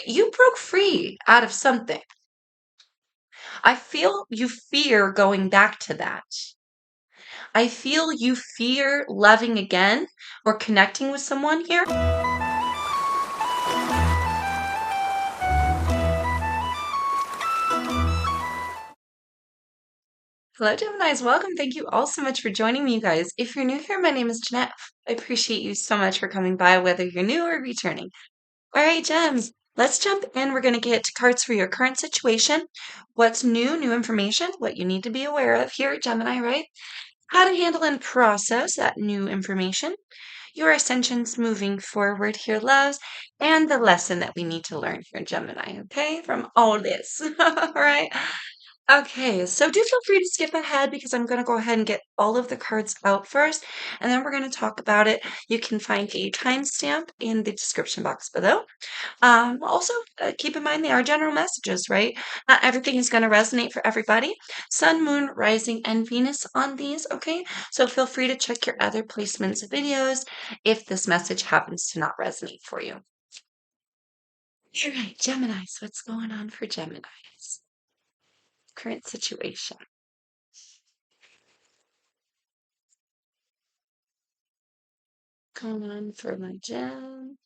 You broke free out of something. I feel you fear going back to that. I feel you fear loving again or connecting with someone here. Hello, Geminis. Welcome. Thank you all so much for joining me, you guys. If you're new here, my name is Jeanette. I appreciate you so much for coming by, whether you're new or returning. All right, Gems, let's jump in. We're going to get cards for your current situation. What's new information, what you need to be aware of here at Gemini, right? How to handle and process that new information, your ascensions moving forward here, loves, and the lesson that we need to learn here, Gemini, okay, from all this. All right. Okay, so do feel free to skip ahead because I'm going to go ahead and get all of the cards out first, and then we're going to talk about it. You can find a timestamp in the description box below. Also, keep in mind they are general messages, right? Not everything is going to resonate for everybody. Sun, Moon, Rising, and Venus on these, okay? So feel free to check your other placements of videos if this message happens to not resonate for you. All right, Geminis, what's going on for Geminis? Current situation. Going on for my gem.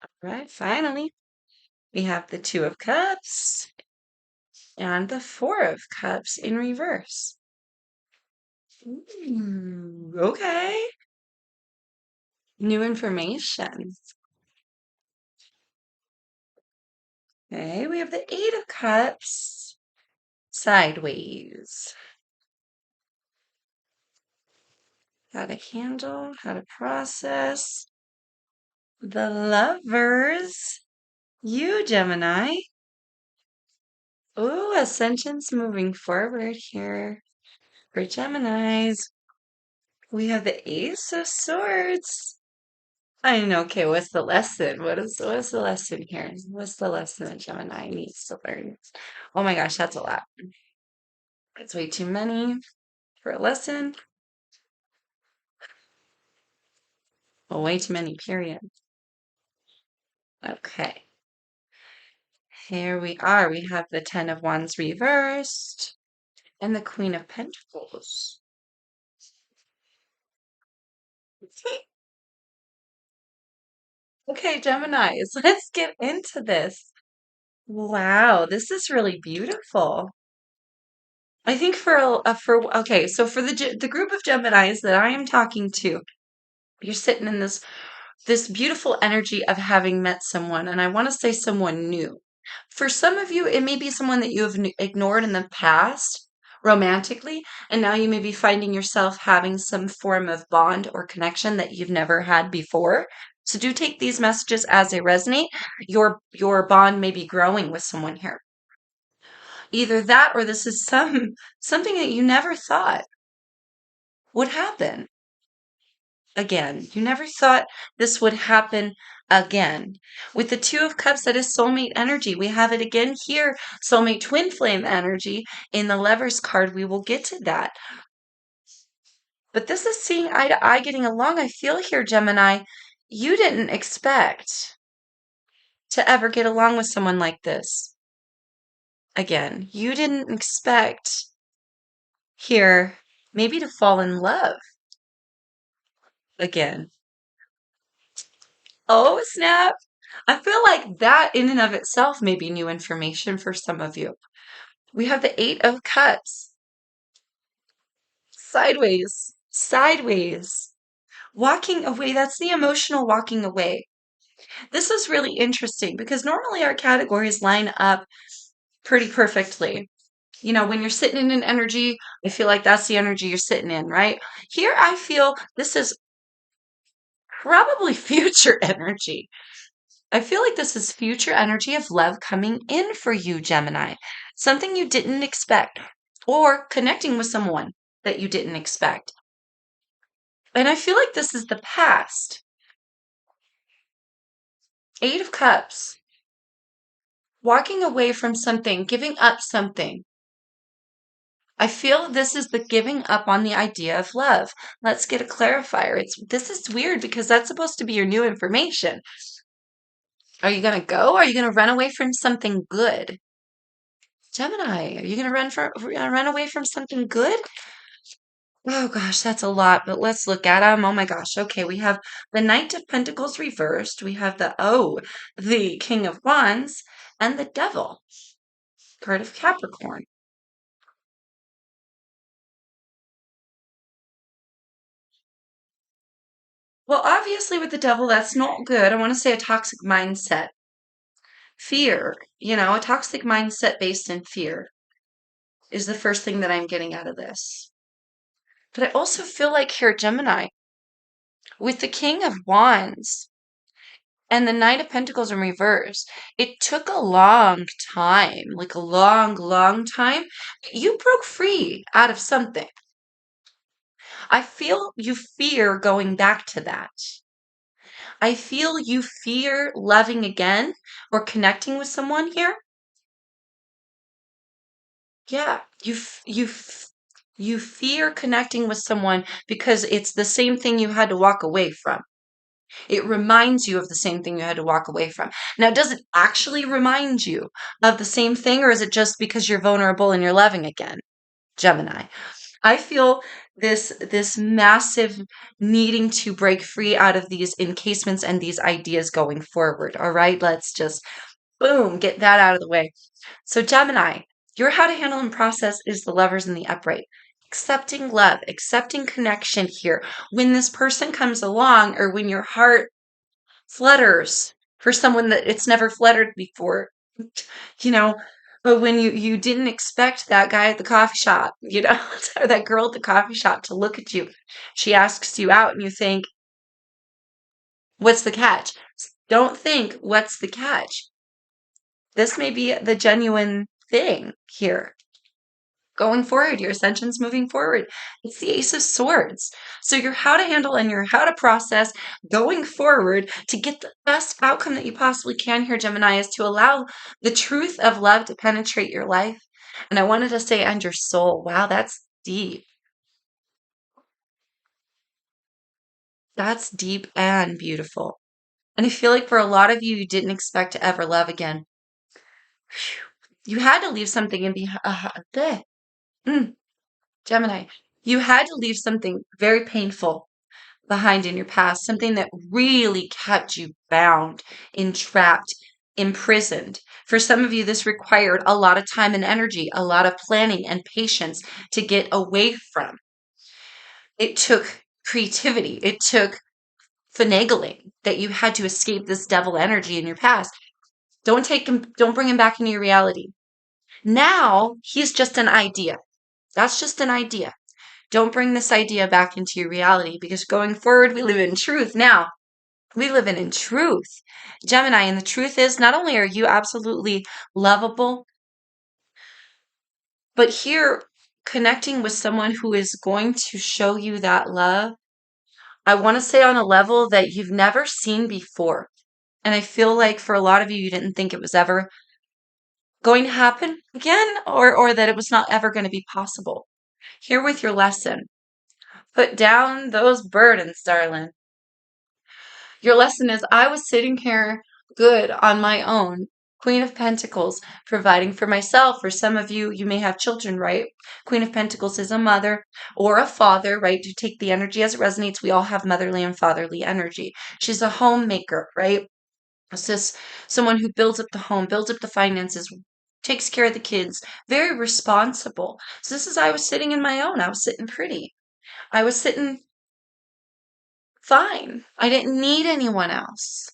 All right, finally, we have the Two of Cups and the Four of Cups in reverse. Ooh, okay. New information. Okay, we have the Eight of Cups sideways. How to handle, how to process. The Lovers. You, Gemini. Ooh, ascensions moving forward here for Geminis. We have the Ace of Swords. I know. Okay, what's the lesson? What's the lesson here? What's the lesson that Gemini needs to learn? Oh my gosh, that's a lot. That's way too many for a lesson. Well, way too many, period. Okay. Here we are. We have the Ten of Wands reversed and the Queen of Pentacles. Okay, Geminis, let's get into this. Wow, this is really beautiful. I think okay, so for the group of Geminis that I am talking to, you're sitting in this beautiful energy of having met someone, and I want to say someone new. For some of you, it may be someone that you have ignored in the past romantically, and now you may be finding yourself having some form of bond or connection that you've never had before. So do take these messages as they resonate. Your bond may be growing with someone here. Either that or this is something that you never thought would happen again. You never thought this would happen again. With the Two of Cups, that is soulmate energy. We have it again here, soulmate twin flame energy. In the Lovers card, we will get to that. But this is seeing eye to eye, getting along. I feel here, Gemini, you didn't expect to ever get along with someone like this again. You didn't expect here maybe to fall in love again. Oh, snap. I feel like that in and of itself may be new information for some of you. We have the Eight of Cups. Sideways. Sideways. Walking away. That's the emotional walking away. This is really interesting because normally our categories line up pretty perfectly. You know, when you're sitting in an energy, I feel like that's the energy you're sitting in, right? Here, I feel this is probably future energy. I feel like this is future energy of love coming in for you, Gemini. Something you didn't expect, or connecting with someone that you didn't expect. And I feel like this is the past. Eight of Cups. walking away from something, giving up something. I feel this is the giving up on the idea of love. Let's get a clarifier. This is weird because that's supposed to be your new information. Are you going to go? Are you going to run away from something good? Gemini, are you going to run away from something good? Oh gosh, that's a lot, but let's look at them. Oh my gosh. Okay, we have the Knight of Pentacles reversed. We have the King of Wands and the Devil, card of Capricorn. Well, obviously with the Devil, that's not good. I want to say a toxic mindset. Fear, a toxic mindset based in fear is the first thing that I'm getting out of this. But I also feel like here, Gemini, with the King of Wands and the Knight of Pentacles in reverse, it took a long time, like a long, long time. You broke free out of something. I feel you fear going back to that. I feel you fear loving again or connecting with someone here. Yeah, you fear connecting with someone because it's the same thing you had to walk away from. It reminds you of the same thing you had to walk away from. Now, does it actually remind you of the same thing, or is it just because you're vulnerable and you're loving again? Gemini. I feel this massive needing to break free out of these encasements and these ideas going forward. All right, let's just boom, get that out of the way. So, Gemini, your how to handle and process is the Lovers in the upright. Accepting love, accepting connection here. When this person comes along, or when your heart flutters for someone that it's never fluttered before, you know, but when you didn't expect that guy at the coffee shop, or that girl at the coffee shop to look at you, she asks you out, and you think, what's the catch? Don't think, what's the catch? This may be the genuine thing here. Going forward, your ascension's moving forward. It's the Ace of Swords. So your how to handle and your how to process going forward to get the best outcome that you possibly can here, Gemini, is to allow the truth of love to penetrate your life. And I wanted to say, and your soul. Wow, that's deep. That's deep and beautiful. And I feel like for a lot of you, you didn't expect to ever love again. You had to leave something in behind. Gemini, you had to leave something very painful behind in your past, something that really kept you bound, entrapped, imprisoned. For some of you, this required a lot of time and energy, a lot of planning and patience to get away from. It took creativity, it took finagling that you had to escape this devil energy in your past. Don't bring him back into your reality. Now he's just an idea. That's just an idea. Don't bring this idea back into your reality because going forward, we live in truth now. We live in truth. Gemini, and the truth is not only are you absolutely lovable, but here connecting with someone who is going to show you that love, I want to say on a level that you've never seen before. And I feel like for a lot of you, you didn't think it was ever going to happen again, or that it was not ever going to be possible. Here with your lesson, put down those burdens, darling. Your lesson is I was sitting here good on my own. Queen of Pentacles, providing for myself. For some of you, you may have children, right? Queen of Pentacles is a mother or a father, right? To take the energy as it resonates, we all have motherly and fatherly energy. She's a homemaker, right? It's just someone who builds up the home, builds up the finances, takes care of the kids, very responsible. So this is I was sitting in my own. I was sitting pretty. I was sitting fine. I didn't need anyone else.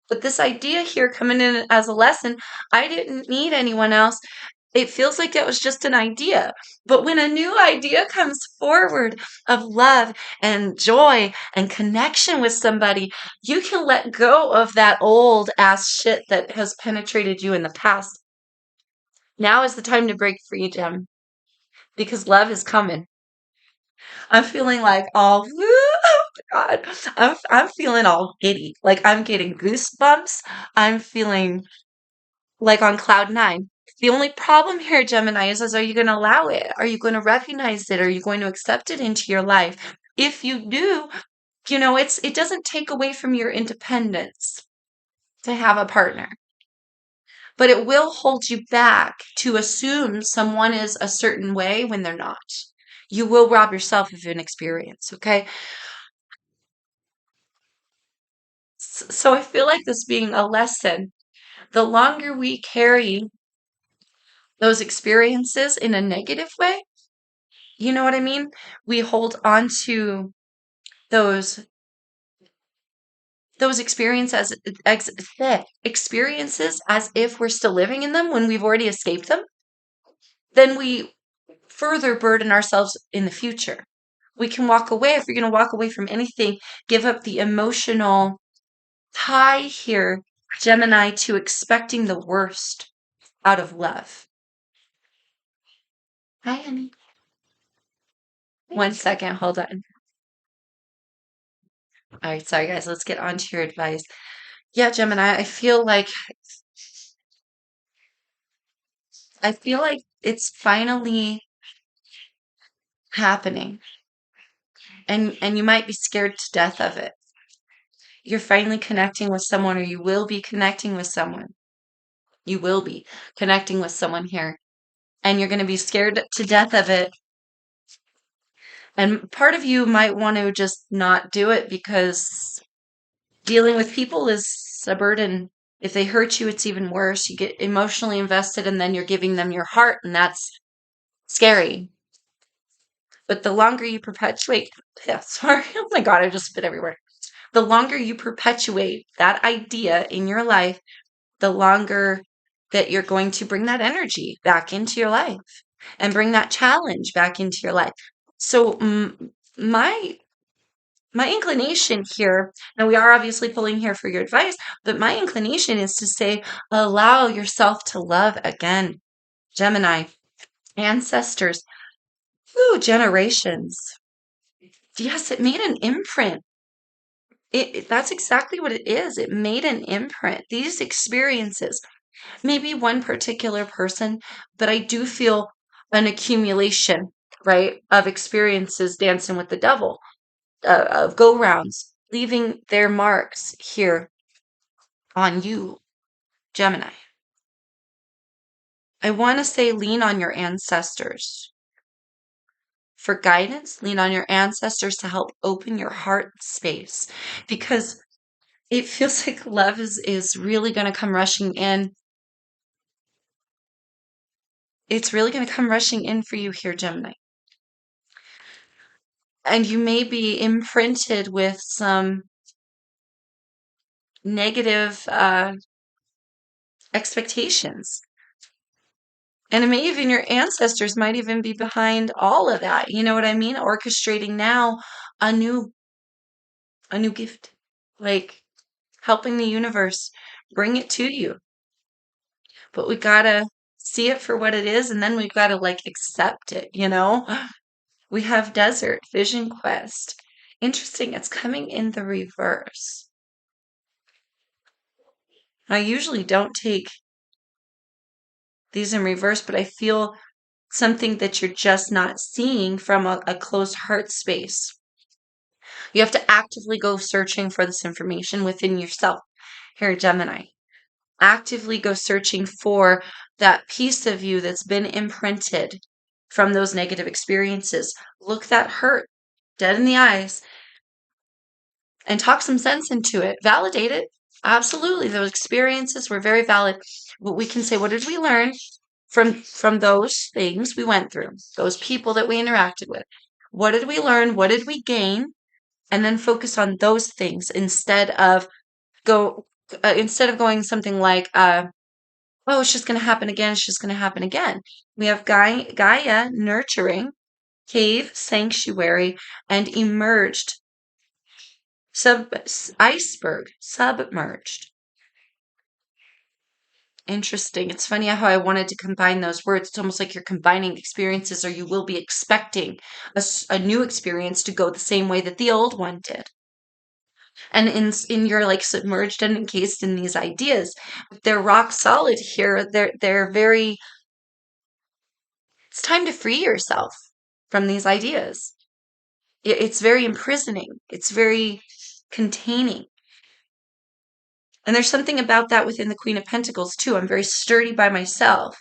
But this idea here coming in as a lesson, I didn't need anyone else. It feels like it was just an idea. But when a new idea comes forward of love and joy and connection with somebody, you can let go of that old ass shit that has penetrated you in the past. Now is the time to break free, Gem, because love is coming. I'm feeling like all, oh my God, I'm feeling all giddy. Like I'm getting goosebumps. I'm feeling like on cloud nine. The only problem here, Gemini, is are you going to allow it? Are you going to recognize it? Are you going to accept it into your life? If you do, it doesn't take away from your independence to have a partner, but it will hold you back to assume someone is a certain way when they're not. You will rob yourself of an experience, okay? So I feel like this being a lesson, the longer we carry those experiences in a negative way, you know what I mean? We hold on to those experiences as if we're still living in them when we've already escaped them, then we further burden ourselves in the future. We can walk away. If you're going to walk away from anything, give up the emotional tie here, Gemini, to expecting the worst out of love. Hi, honey. One second, hold on. All right, sorry guys, let's get on to your advice. Yeah, Gemini, I feel like it's finally happening, and you might be scared to death of it. You're finally connecting with someone, or you will be connecting with someone. You will be connecting with someone here, and you're going to be scared to death of it. And part of you might want to just not do it because dealing with people is a burden. If they hurt you, it's even worse. You get emotionally invested, and then you're giving them your heart, and that's scary. But the longer you perpetuate, yeah, sorry, oh my God, I just spit everywhere. The longer you perpetuate that idea in your life, the longer that you're going to bring that energy back into your life and bring that challenge back into your life. So my inclination here, and we are obviously pulling here for your advice, but my inclination is to say, allow yourself to love again. Gemini, ancestors, generations. Yes, it made an imprint. That's exactly what it is. It made an imprint. These experiences, maybe one particular person, but I do feel an accumulation, right, of experiences dancing with the devil, of go rounds, leaving their marks here on you, Gemini. I want to say lean on your ancestors for guidance, lean on your ancestors to help open your heart space because it feels like love is really going to come rushing in. It's really going to come rushing in for you here, Gemini. And you may be imprinted with some negative expectations. And it may even, your ancestors might even be behind all of that. You know what I mean? Orchestrating now a new gift, like helping the universe bring it to you. But we gotta see it for what it is, and then we gotta like accept it, you know? We have desert, vision quest. Interesting, it's coming in the reverse. I usually don't take these in reverse, but I feel something that you're just not seeing from a closed heart space. You have to actively go searching for this information within yourself. Here, Gemini. Actively go searching for that piece of you that's been imprinted from those negative experiences. Look that hurt dead in the eyes and talk some sense into it. Validate it. Absolutely. Those experiences were very valid. But we can say, what did we learn from those things we went through, those people that we interacted with? What did we learn? What did we gain? And then focus on those things instead of going something like, oh, it's just going to happen again. It's just going to happen again. We have Gaia, nurturing, cave, sanctuary, and emerged, iceberg, submerged. Interesting. It's funny how I wanted to combine those words. It's almost like you're combining experiences, or you will be expecting a new experience to go the same way that the old one did. And you're like submerged and encased in these ideas. They're rock solid here. They're very, it's time to free yourself from these ideas. It's very imprisoning. It's very containing. And there's something about that within the Queen of Pentacles too. I'm very sturdy by myself.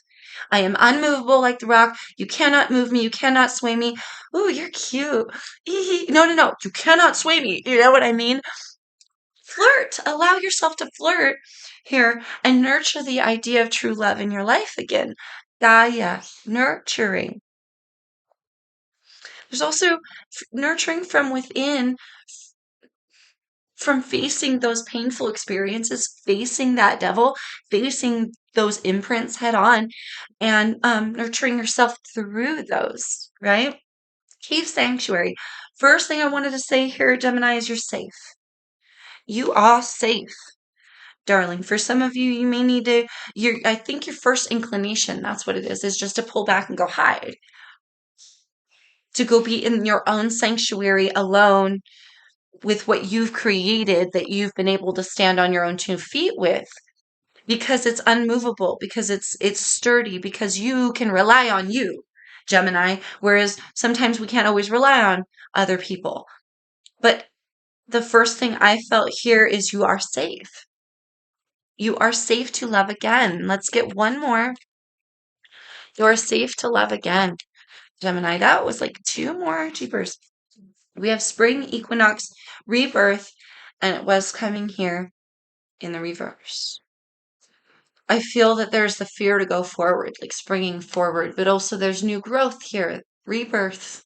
I am unmovable like the rock. You cannot move me. You cannot sway me. Ooh, you're cute. No, no, no. You cannot sway me. You know what I mean? Flirt. Allow yourself to flirt here and nurture the idea of true love in your life again. Gaia, nurturing. There's also nurturing from within, from facing those painful experiences, facing that devil, facing those imprints head on, and nurturing yourself through those, right? Cave sanctuary. First thing I wanted to say here, Gemini, is you're safe. You are safe, darling. For some of you, you may need to, I think your first inclination, that's what it is just to pull back and go hide, to go be in your own sanctuary alone with what you've created that you've been able to stand on your own 2 feet with, because it's unmovable, because it's sturdy, because you can rely on you, Gemini, whereas sometimes we can't always rely on other people. But the first thing I felt here is you are safe. You are safe to love again. Let's get one more. You are safe to love again, Gemini. That was like 2 more. Jeepers. We have spring, equinox, rebirth, and it was coming here in the reverse. I feel that there's the fear to go forward, like springing forward, but also there's new growth here, rebirth.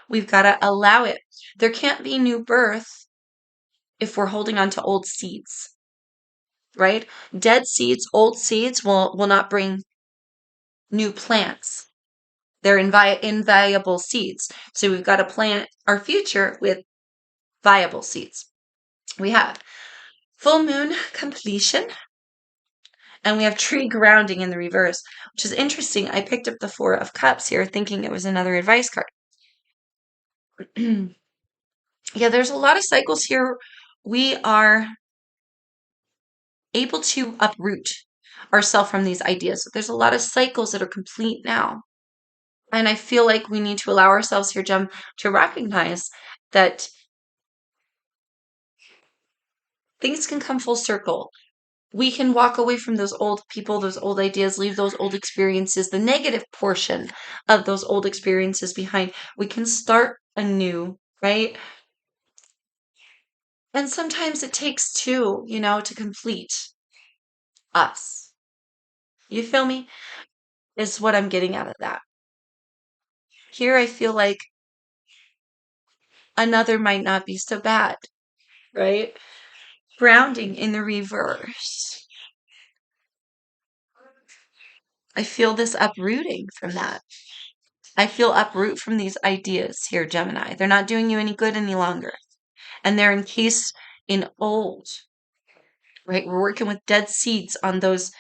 We've got to allow it. There can't be new birth if we're holding on to old seeds, right? Dead seeds, old seeds will not bring new plants. They're invaluable seeds. So we've got to plant our future with viable seeds. We have full moon completion, and we have tree grounding in the reverse, which is interesting. I picked up the 4 of Cups here thinking it was another advice card. Yeah, there's a lot of cycles here. We are able to uproot ourselves from these ideas. There's a lot of cycles that are complete now. And I feel like we need to allow ourselves here, Gem, to recognize that things can come full circle. We can walk away from those old people, those old ideas, leave those old experiences, the negative portion of those old experiences behind. We can start anew, right? And sometimes it takes 2, to complete us. You feel me? Is what I'm getting out of that. Here I feel like another might not be so bad, right? Grounding in the reverse. I feel this uprooting from that. I feel uproot from these ideas here, Gemini. They're not doing you any good any longer. And they're encased in old, right? We're working with dead seeds on those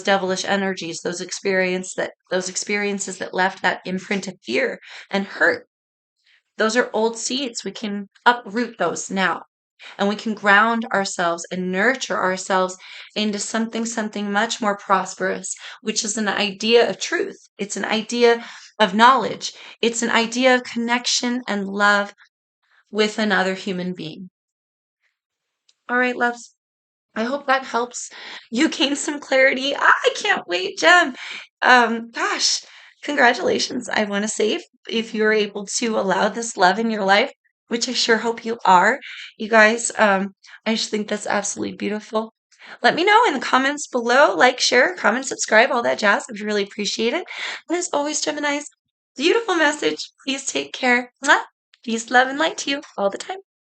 devilish energies, those experiences that left that imprint of fear and hurt. Those are old seeds. We can uproot those now. And we can ground ourselves and nurture ourselves into something much more prosperous, which is an idea of truth. It's an idea of knowledge. It's an idea of connection and love with another human being. All right, loves. I hope that helps you gain some clarity. I can't wait, Jem. Gosh, congratulations. I want to say if you're able to allow this love in your life, which I sure hope you are, you guys, I just think that's absolutely beautiful. Let me know in the comments below. Like, share, comment, subscribe, all that jazz. I'd really appreciate it. And as always, Geminis, beautiful message. Please take care. Mwah. Peace, love, and light to you all the time.